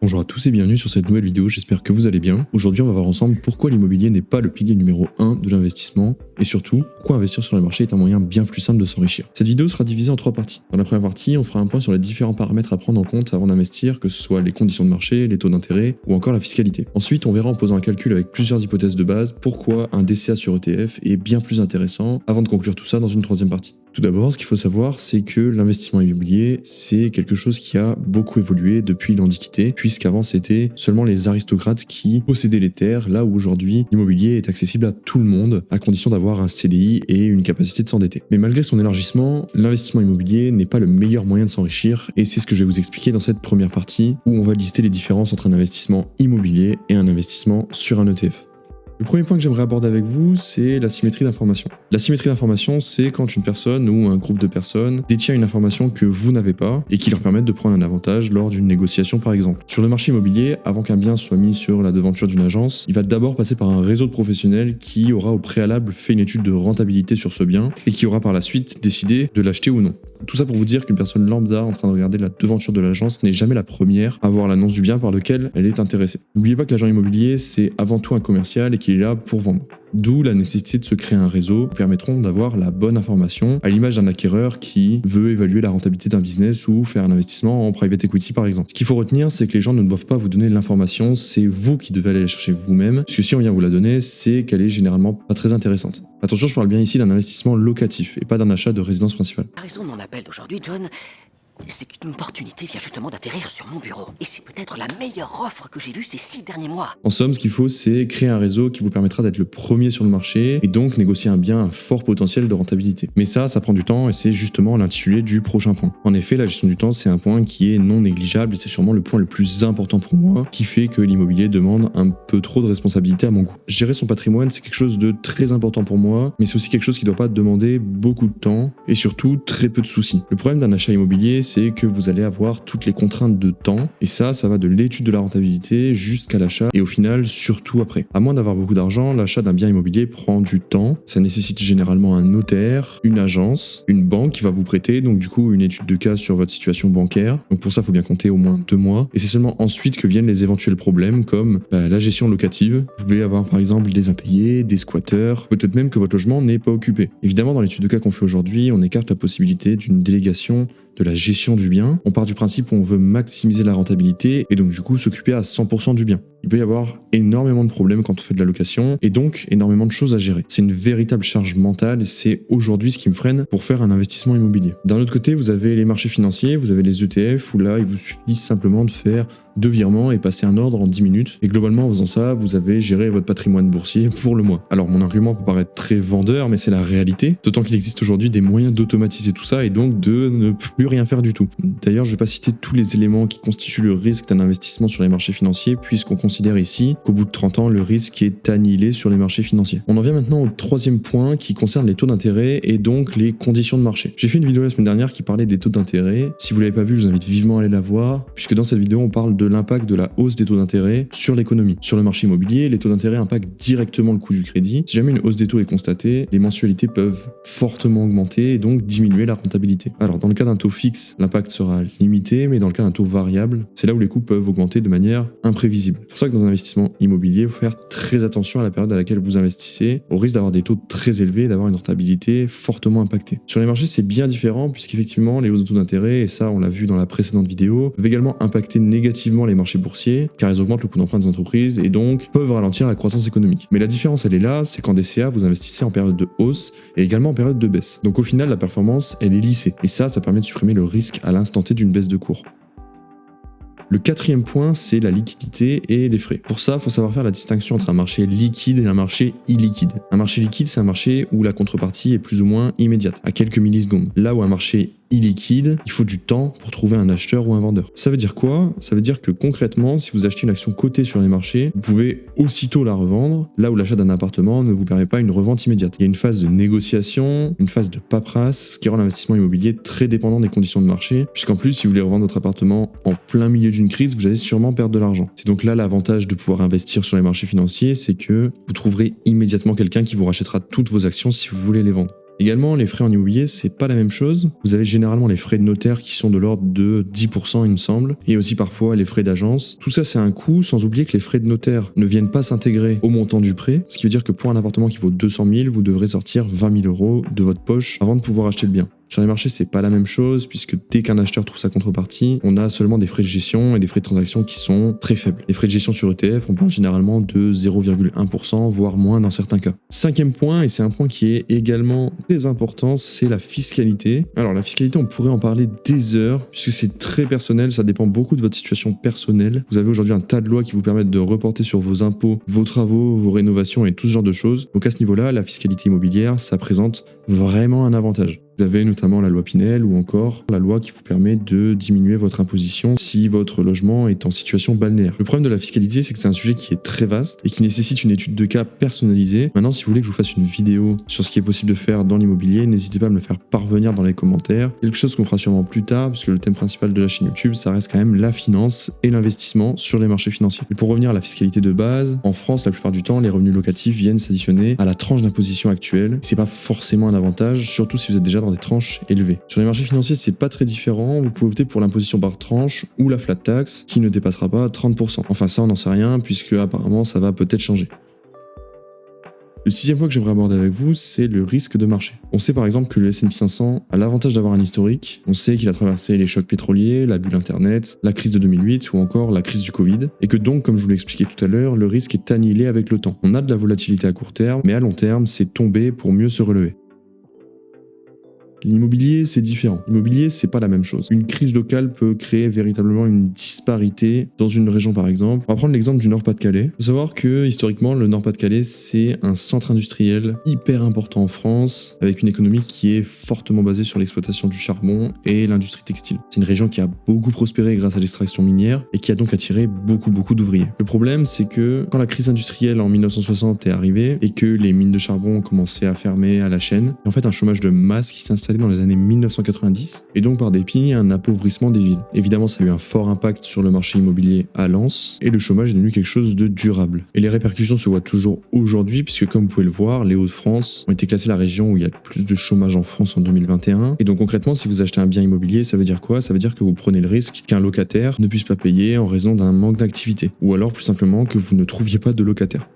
Bonjour à tous et bienvenue sur cette nouvelle vidéo, j'espère que vous allez bien. Aujourd'hui on va voir ensemble pourquoi l'immobilier n'est pas le pilier numéro 1 de l'investissement et surtout pourquoi investir sur le marché est un moyen bien plus simple de s'enrichir. Cette vidéo sera divisée en 3 parties. Dans la première partie, on fera un point sur les différents paramètres à prendre en compte avant d'investir, que ce soit les conditions de marché, les taux d'intérêt ou encore la fiscalité. Ensuite on verra en posant un calcul avec plusieurs hypothèses de base pourquoi un DCA sur ETF est bien plus intéressant avant de conclure tout ça dans une troisième partie. Tout d'abord, ce qu'il faut savoir, c'est que l'investissement immobilier, c'est quelque chose qui a beaucoup évolué depuis l'Antiquité, puisqu'avant c'était seulement les aristocrates qui possédaient les terres, là où aujourd'hui l'immobilier est accessible à tout le monde, à condition d'avoir un CDI et une capacité de s'endetter. Mais malgré son élargissement, l'investissement immobilier n'est pas le meilleur moyen de s'enrichir, et c'est ce que je vais vous expliquer dans cette première partie, où on va lister les différences entre un investissement immobilier et un investissement sur un ETF. Le premier point que j'aimerais aborder avec vous, c'est la symétrie d'information. La symétrie d'information, c'est quand une personne ou un groupe de personnes détient une information que vous n'avez pas et qui leur permet de prendre un avantage lors d'une négociation par exemple. Sur le marché immobilier, avant qu'un bien soit mis sur la devanture d'une agence, il va d'abord passer par un réseau de professionnels qui aura au préalable fait une étude de rentabilité sur ce bien et qui aura par la suite décidé de l'acheter ou non. Tout ça pour vous dire qu'une personne lambda en train de regarder la devanture de l'agence n'est jamais la première à voir l'annonce du bien par lequel elle est intéressée. N'oubliez pas que l'agent immobilier, c'est avant tout un commercial et qu'il est là pour vendre. D'où la nécessité de se créer un réseau qui permettront d'avoir la bonne information, à l'image d'un acquéreur qui veut évaluer la rentabilité d'un business ou faire un investissement en private equity par exemple. Ce qu'il faut retenir, c'est que les gens ne doivent pas vous donner l'information, c'est vous qui devez aller la chercher vous-même, parce que si on vient vous la donner, c'est qu'elle est généralement pas très intéressante. Attention, je parle bien ici d'un investissement locatif et pas d'un achat de résidence principale. La raison de mon appel d'aujourd'hui, John, c'est qu'une opportunité vient justement d'atterrir sur mon bureau. Et c'est peut-être la meilleure offre que j'ai vue ces 6 derniers mois. En somme, ce qu'il faut, c'est créer un réseau qui vous permettra d'être le premier sur le marché et donc négocier un bien à fort potentiel de rentabilité. Mais ça prend du temps et c'est justement l'intitulé du prochain point. En effet, la gestion du temps, c'est un point qui est non négligeable et c'est sûrement le point le plus important pour moi, qui fait que l'immobilier demande un peu trop de responsabilité à mon goût. Gérer son patrimoine, c'est quelque chose de très important pour moi, mais c'est aussi quelque chose qui ne doit pas demander beaucoup de temps et surtout très peu de soucis. Le problème d'un achat immobilier, c'est que vous allez avoir toutes les contraintes de temps et ça va de l'étude de la rentabilité jusqu'à l'achat et au final surtout après. À moins d'avoir beaucoup d'argent, l'achat d'un bien immobilier prend du temps, ça nécessite généralement un notaire, une agence, une banque qui va vous prêter, donc du coup une étude de cas sur votre situation bancaire. Donc pour ça, il faut bien compter au moins 2 mois et c'est seulement ensuite que viennent les éventuels problèmes comme la gestion locative. Vous pouvez avoir par exemple des impayés, des squatteurs, peut-être même que votre logement n'est pas occupé. Évidemment, dans l'étude de cas qu'on fait aujourd'hui, on écarte la possibilité d'une délégation de la gestion du bien. On part du principe où on veut maximiser la rentabilité et donc du coup s'occuper à 100% du bien. Il peut y avoir énormément de problèmes quand on fait de la location et donc énormément de choses à gérer. C'est une véritable charge mentale et c'est aujourd'hui ce qui me freine pour faire un investissement immobilier. D'un autre côté, vous avez les marchés financiers, vous avez les ETF où là il vous suffit simplement de faire 2 virements et passer un ordre en 10 minutes. Et globalement, en faisant ça, vous avez géré votre patrimoine boursier pour le mois. Alors mon argument peut paraître très vendeur, mais c'est la réalité. D'autant qu'il existe aujourd'hui des moyens d'automatiser tout ça et donc de ne plus rien faire du tout. D'ailleurs, je vais pas citer tous les éléments qui constituent le risque d'un investissement sur les marchés financiers, puisqu'on considère ici qu'au bout de 30 ans, le risque est annihilé sur les marchés financiers. On en vient maintenant au troisième point qui concerne les taux d'intérêt et donc les conditions de marché. J'ai fait une vidéo la semaine dernière qui parlait des taux d'intérêt. Si vous l'avez pas vue, je vous invite vivement à aller la voir, puisque dans cette vidéo, on parle de l'impact de la hausse des taux d'intérêt sur l'économie. Sur le marché immobilier, les taux d'intérêt impactent directement le coût du crédit. Si jamais une hausse des taux est constatée, les mensualités peuvent fortement augmenter et donc diminuer la rentabilité. Alors dans le cas d'un taux fixe, l'impact sera limité, mais dans le cas d'un taux variable, c'est là où les coûts peuvent augmenter de manière imprévisible. C'est pour ça que dans un investissement immobilier, il faut faire très attention à la période à laquelle vous investissez, au risque d'avoir des taux très élevés et d'avoir une rentabilité fortement impactée. Sur les marchés, c'est bien différent puisqu'effectivement, les hausses de taux d'intérêt, et ça on l'a vu dans la précédente vidéo, peuvent également impacter négativement les marchés boursiers, car ils augmentent le coût d'emprunt des entreprises et donc peuvent ralentir la croissance économique. Mais la différence, elle est là, c'est qu'en DCA, vous investissez en période de hausse et également en période de baisse. Donc au final, la performance, elle est lissée. Et ça permet de supprimer le risque à l'instant T d'une baisse de cours. Le quatrième point, c'est la liquidité et les frais. Pour ça, il faut savoir faire la distinction entre un marché liquide et un marché illiquide. Un marché liquide, c'est un marché où la contrepartie est plus ou moins immédiate, à quelques millisecondes. Là où un marché illiquide, il faut du temps pour trouver un acheteur ou un vendeur. Ça veut dire quoi? Ça veut dire que concrètement, si vous achetez une action cotée sur les marchés, vous pouvez aussitôt la revendre, là où l'achat d'un appartement ne vous permet pas une revente immédiate. Il y a une phase de négociation, une phase de paperasse, ce qui rend l'investissement immobilier très dépendant des conditions de marché, puisqu'en plus, si vous voulez revendre votre appartement en plein milieu d'une crise, vous allez sûrement perdre de l'argent. C'est donc là l'avantage de pouvoir investir sur les marchés financiers, c'est que vous trouverez immédiatement quelqu'un qui vous rachètera toutes vos actions si vous voulez les vendre. Également, les frais en immobilier, c'est pas la même chose. Vous avez généralement les frais de notaire qui sont de l'ordre de 10%, il me semble, et aussi parfois les frais d'agence. Tout ça, c'est un coût, sans oublier que les frais de notaire ne viennent pas s'intégrer au montant du prêt, ce qui veut dire que pour un appartement qui vaut 200 000, vous devrez sortir 20 000 euros de votre poche avant de pouvoir acheter le bien. Sur les marchés, c'est pas la même chose, puisque dès qu'un acheteur trouve sa contrepartie, on a seulement des frais de gestion et des frais de transaction qui sont très faibles. Les frais de gestion sur ETF, on parle généralement de 0,1%, voire moins dans certains cas. Cinquième point, et c'est un point qui est également très important, c'est la fiscalité. Alors la fiscalité, on pourrait en parler des heures, puisque c'est très personnel, ça dépend beaucoup de votre situation personnelle. Vous avez aujourd'hui un tas de lois qui vous permettent de reporter sur vos impôts, vos travaux, vos rénovations et tout ce genre de choses. Donc à ce niveau-là, la fiscalité immobilière, ça présente vraiment un avantage. Vous avez notamment la loi Pinel ou encore la loi qui vous permet de diminuer votre imposition si votre logement est en situation balnéaire. Le problème de la fiscalité, c'est que c'est un sujet qui est très vaste et qui nécessite une étude de cas personnalisée. Maintenant, si vous voulez que je vous fasse une vidéo sur ce qui est possible de faire dans l'immobilier, n'hésitez pas à me le faire parvenir dans les commentaires. Quelque chose qu'on fera sûrement plus tard, puisque le thème principal de la chaîne YouTube, ça reste quand même la finance et l'investissement sur les marchés financiers. Et pour revenir à la fiscalité de base, en France, la plupart du temps, les revenus locatifs viennent s'additionner à la tranche d'imposition actuelle. C'est pas forcément un avantage, surtout si vous êtes déjà dans des tranches élevées. Sur les marchés financiers, c'est pas très différent. Vous pouvez opter pour l'imposition par tranche ou la flat tax qui ne dépassera pas 30%. Enfin, ça, on n'en sait rien puisque apparemment, ça va peut-être changer. Le sixième point que j'aimerais aborder avec vous, c'est le risque de marché. On sait par exemple que le S&P 500 a l'avantage d'avoir un historique. On sait qu'il a traversé les chocs pétroliers, la bulle Internet, la crise de 2008 ou encore la crise du Covid. Et que donc, comme je vous l'ai expliqué tout à l'heure, le risque est annihilé avec le temps. On a de la volatilité à court terme, mais à long terme, c'est tomber pour mieux se relever. L'immobilier, c'est différent. L'immobilier, c'est pas la même chose. Une crise locale peut créer véritablement une disparité dans une région, par exemple. On va prendre l'exemple du Nord-Pas-de-Calais. Il faut savoir que, historiquement, le Nord-Pas-de-Calais, c'est un centre industriel hyper important en France, avec une économie qui est fortement basée sur l'exploitation du charbon et l'industrie textile. C'est une région qui a beaucoup prospéré grâce à l'extraction minière et qui a donc attiré beaucoup d'ouvriers. Le problème, c'est que quand la crise industrielle en 1960 est arrivée et que les mines de charbon ont commencé à fermer à la chaîne, il y a en fait un chômage de masse qui s'installe dans les années 1990 et donc par dépit un appauvrissement des villes. Évidemment, ça a eu un fort impact sur le marché immobilier à Lens et le chômage est devenu quelque chose de durable. Et les répercussions se voient toujours aujourd'hui puisque comme vous pouvez le voir, les Hauts-de-France ont été classés la région où il y a le plus de chômage en France en 2021 et donc concrètement, si vous achetez un bien immobilier, ça veut dire quoi? Ça veut dire que vous prenez le risque qu'un locataire ne puisse pas payer en raison d'un manque d'activité ou alors plus simplement que vous ne trouviez pas de locataire.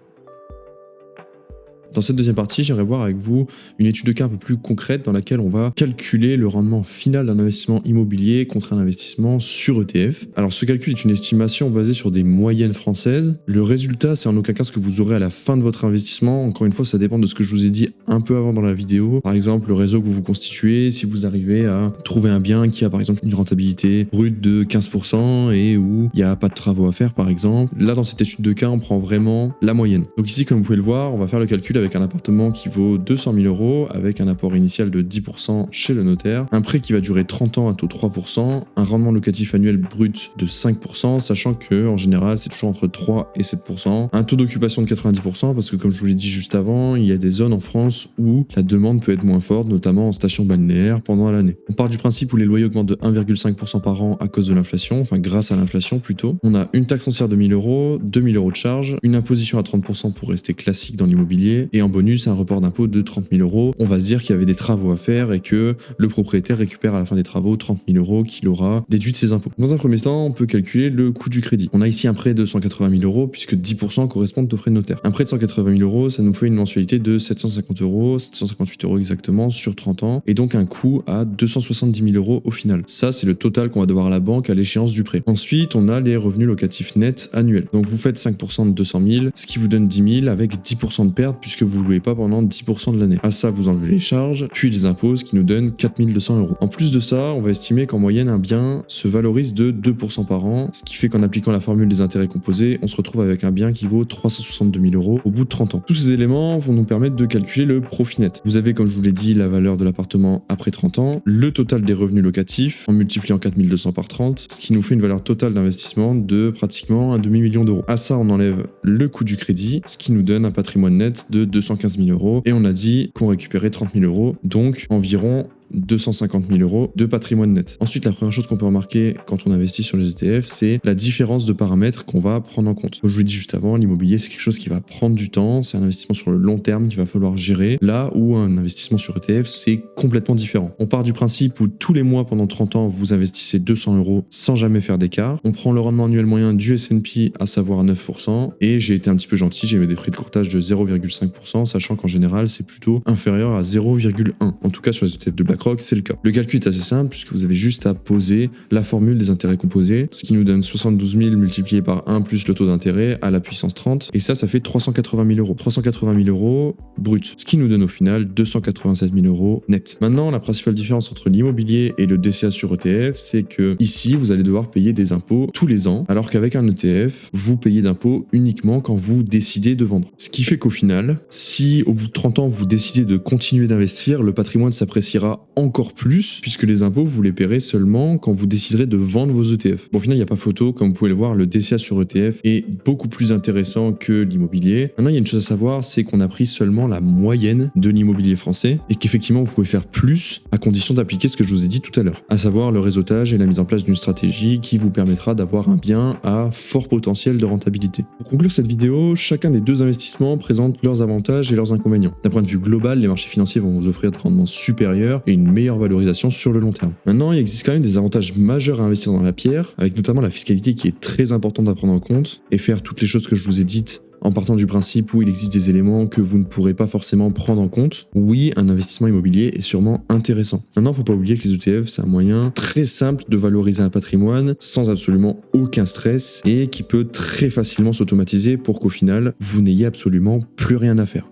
Dans cette deuxième partie, j'aimerais voir avec vous une étude de cas un peu plus concrète dans laquelle on va calculer le rendement final d'un investissement immobilier contre un investissement sur ETF. Alors ce calcul est une estimation basée sur des moyennes françaises. Le résultat, c'est en aucun cas ce que vous aurez à la fin de votre investissement. Encore une fois, ça dépend de ce que je vous ai dit un peu avant dans la vidéo. Par exemple, le réseau que vous constituez, si vous arrivez à trouver un bien qui a par exemple une rentabilité brute de 15% et où il n'y a pas de travaux à faire par exemple. Là, dans cette étude de cas, on prend vraiment la moyenne. Donc ici, comme vous pouvez le voir, on va faire le calcul avec un appartement qui vaut 200 000 euros, avec un apport initial de 10% chez le notaire, un prêt qui va durer 30 ans à taux 3%, un rendement locatif annuel brut de 5%, sachant que en général c'est toujours entre 3 et 7%, un taux d'occupation de 90%, parce que comme je vous l'ai dit juste avant, il y a des zones en France où la demande peut être moins forte, notamment en station balnéaire pendant l'année. On part du principe où les loyers augmentent de 1,5% par an à cause de l'inflation, enfin grâce à l'inflation plutôt. On a une taxe foncière de 1 000 euros, 2 000 euros de charges, une imposition à 30% pour rester classique dans l'immobilier, et en bonus un report d'impôt de 30 000 euros. On va se dire qu'il y avait des travaux à faire et que le propriétaire récupère à la fin des travaux 30 000 euros qu'il aura déduit de ses impôts. Dans un premier temps, on peut calculer le coût du crédit. On a ici un prêt de 180 000 euros puisque 10% correspondent aux frais de notaire. Un prêt de 180 000 euros, ça nous fait une mensualité de 750 euros, 758 euros exactement sur 30 ans et donc un coût à 270 000 euros au final. Ça, c'est le total qu'on va devoir à la banque à l'échéance du prêt. Ensuite, on a les revenus locatifs nets annuels. Donc vous faites 5% de 200 000, ce qui vous donne 10 000 avec 10% de perte puisque vous louez pas pendant 10% de l'année. À ça, vous enlevez les charges, puis les impôts, ce qui nous donne 4 200 euros. En plus de ça, on va estimer qu'en moyenne, un bien se valorise de 2% par an, ce qui fait qu'en appliquant la formule des intérêts composés, on se retrouve avec un bien qui vaut 362 000 euros au bout de 30 ans. Tous ces éléments vont nous permettre de calculer le profit net. Vous avez, comme je vous l'ai dit, la valeur de l'appartement après 30 ans, le total des revenus locatifs en multipliant 4 200 par 30, ce qui nous fait une valeur totale d'investissement de pratiquement un demi-million d'euros. À ça, on enlève le coût du crédit, ce qui nous donne un patrimoine net de 215 000 euros. Et on a dit qu'on récupérait 30 000 euros, donc environ 250 000 euros de patrimoine net. Ensuite, la première chose qu'on peut remarquer quand on investit sur les ETF, c'est la différence de paramètres qu'on va prendre en compte. Comme je vous l'ai dit juste avant, l'immobilier, c'est quelque chose qui va prendre du temps, c'est un investissement sur le long terme qu'il va falloir gérer, là où un investissement sur ETF, c'est complètement différent. On part du principe où tous les mois pendant 30 ans, vous investissez 200 euros sans jamais faire d'écart. On prend le rendement annuel moyen du S&P, à savoir 9%, et j'ai été un petit peu gentil, j'ai mis des prix de courtage de 0,5%, sachant qu'en général, c'est plutôt inférieur à 0,1. En tout cas, sur les ETF de BlackRock, c'est le cas. Le calcul est assez simple, puisque vous avez juste à poser la formule des intérêts composés, ce qui nous donne 72 000 multiplié par 1 plus le taux d'intérêt à la puissance 30, et ça fait 380 000 euros. 380 000 euros brut, ce qui nous donne au final 287 000 euros net. Maintenant, la principale différence entre l'immobilier et le DCA sur ETF, c'est que ici, vous allez devoir payer des impôts tous les ans, alors qu'avec un ETF, vous payez d'impôts uniquement quand vous décidez de vendre. Ce qui fait qu'au final, si au bout de 30 ans, vous décidez de continuer d'investir, le patrimoine s'appréciera encore plus, puisque les impôts, vous les paierez seulement quand vous déciderez de vendre vos ETF. Bon, au final, il n'y a pas photo, comme vous pouvez le voir, le DCA sur ETF est beaucoup plus intéressant que l'immobilier. Maintenant, il y a une chose à savoir, c'est qu'on a pris seulement la moyenne de l'immobilier français, et qu'effectivement, vous pouvez faire plus à condition d'appliquer ce que je vous ai dit tout à l'heure, à savoir le réseautage et la mise en place d'une stratégie qui vous permettra d'avoir un bien à fort potentiel de rentabilité. Pour conclure cette vidéo, chacun des deux investissements présente leurs avantages et leurs inconvénients. D'un point de vue global, les marchés financiers vont vous offrir des rendements supérieurs et une meilleure valorisation sur le long terme. Maintenant, il existe quand même des avantages majeurs à investir dans la pierre, avec notamment la fiscalité qui est très importante à prendre en compte, et faire toutes les choses que je vous ai dites en partant du principe où il existe des éléments que vous ne pourrez pas forcément prendre en compte. Oui, un investissement immobilier est sûrement intéressant. Maintenant, il ne faut pas oublier que les ETF, c'est un moyen très simple de valoriser un patrimoine sans absolument aucun stress et qui peut très facilement s'automatiser pour qu'au final, vous n'ayez absolument plus rien à faire.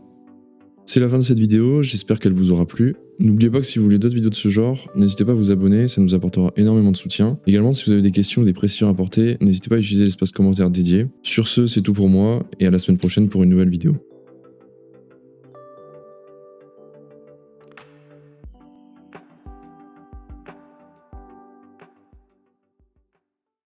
C'est la fin de cette vidéo, j'espère qu'elle vous aura plu. N'oubliez pas que si vous voulez d'autres vidéos de ce genre, n'hésitez pas à vous abonner, ça nous apportera énormément de soutien. Également, si vous avez des questions ou des précisions à apporter, n'hésitez pas à utiliser l'espace commentaire dédié. Sur ce, c'est tout pour moi, et à la semaine prochaine pour une nouvelle vidéo.